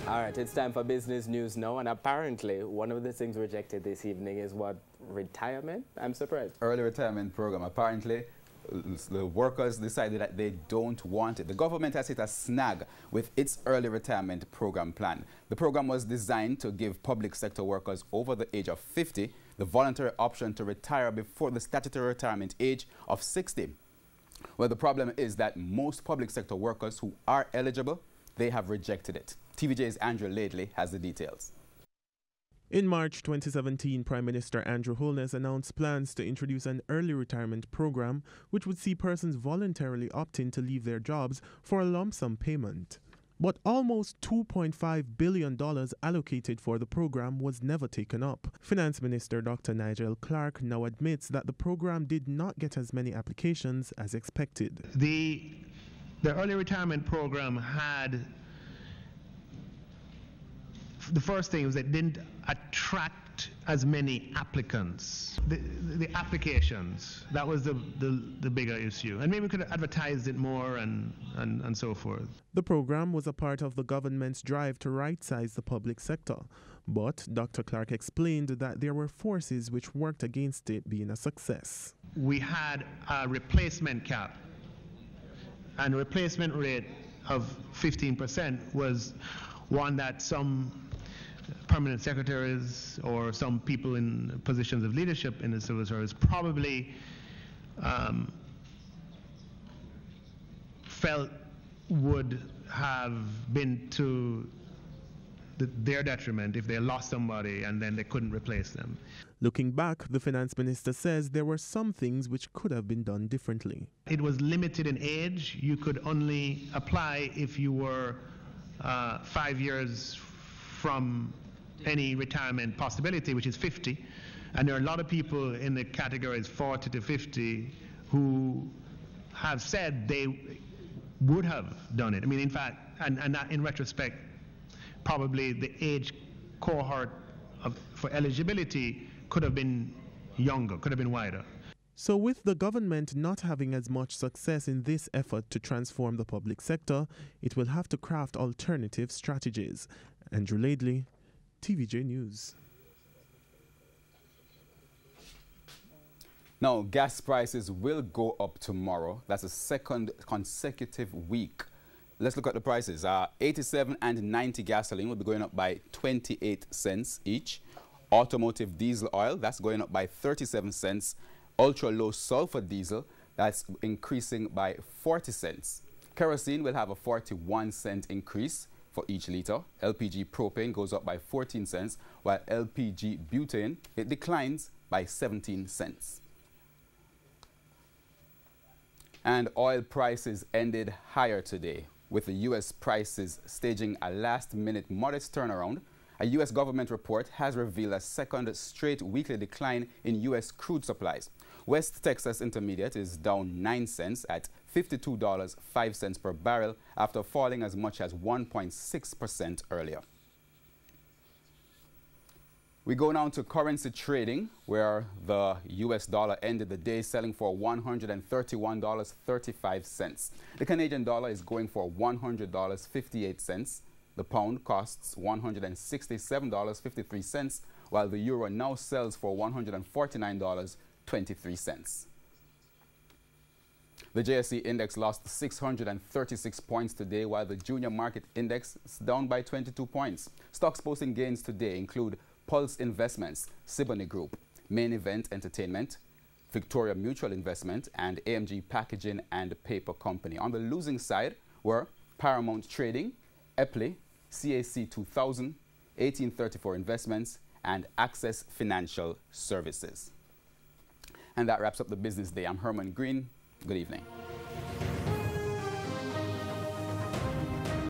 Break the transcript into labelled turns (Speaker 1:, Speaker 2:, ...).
Speaker 1: All right, it's time for business news now, and apparently one of the things rejected this evening is what? Retirement? I'm surprised.
Speaker 2: Early retirement program. Apparently, the workers decided that they don't want it. The government has hit a snag with its early retirement program plan. The program was designed to give public sector workers over the age of 50 the voluntary option to retire before the statutory retirement age of 60. Well, the problem is that most public sector workers who are eligible, they have rejected it. TVJ's Andrew Laidley has the details.
Speaker 3: In March 2017, Prime Minister Andrew Holness announced plans to introduce an early retirement program which would see persons voluntarily opting to leave their jobs for a lump sum payment. But almost $2.5 billion allocated for the program was never taken up. Finance Minister Dr. Nigel Clark now admits that the program did not get as many applications as expected.
Speaker 4: The early retirement program had, the first thing was it didn't attract as many applicants. The applications, that was the bigger issue. And maybe we could have advertised it more and so forth.
Speaker 3: The program was a part of the government's drive to right-size the public sector. But Dr. Clark explained that there were forces which worked against it being a success.
Speaker 4: We had a replacement cap, and a replacement rate of 15% was one that some permanent secretaries or some people in positions of leadership in the civil service probably felt would have been to their detriment if they lost somebody and then they couldn't replace them.
Speaker 3: Looking back, the finance minister says there were some things which could have been done differently.
Speaker 4: It was limited in age. You could only apply if you were 5 years from any retirement possibility, which is 50. And there are a lot of people in the categories 40 to 50 who have said they would have done it. I mean, in fact, and that in retrospect, probably the age cohort for eligibility could have been younger, could have been wider.
Speaker 3: So with the government not having as much success in this effort to transform the public sector, it will have to craft alternative strategies. Andrew Laidley, TVJ News.
Speaker 2: Now, gas prices will go up tomorrow. That's the second consecutive week. Let's look at the prices. 87 and 90 gasoline will be going up by 28 cents each. Automotive diesel oil, that's going up by 37 cents. Ultra low sulfur diesel, that's increasing by 40 cents. Kerosene will have a 41-cent increase for each liter. LPG propane goes up by 14 cents, while LPG butane, it declines by 17 cents. And oil prices ended higher today, with the U.S. prices staging a last-minute modest turnaround. A U.S. government report has revealed a second straight weekly decline in U.S. crude supplies. West Texas Intermediate is down 9 cents at $52.05 per barrel after falling as much as 1.6% earlier. We go now to currency trading, where the U.S. dollar ended the day selling for $131.35. The Canadian dollar is going for $100.58. The pound costs $167.53, while the euro now sells for $149.23. The JSE index lost 636 points today, while the junior market index is down by 22 points. Stocks posting gains today include Pulse Investments, Siboney Group, Main Event Entertainment, Victoria Mutual Investment, and AMG Packaging and Paper Company. On the losing side were Paramount Trading, Epley, CAC 2000, 1834 Investments, and Access Financial Services. And that wraps up the business day. I'm Herman Green. Good evening.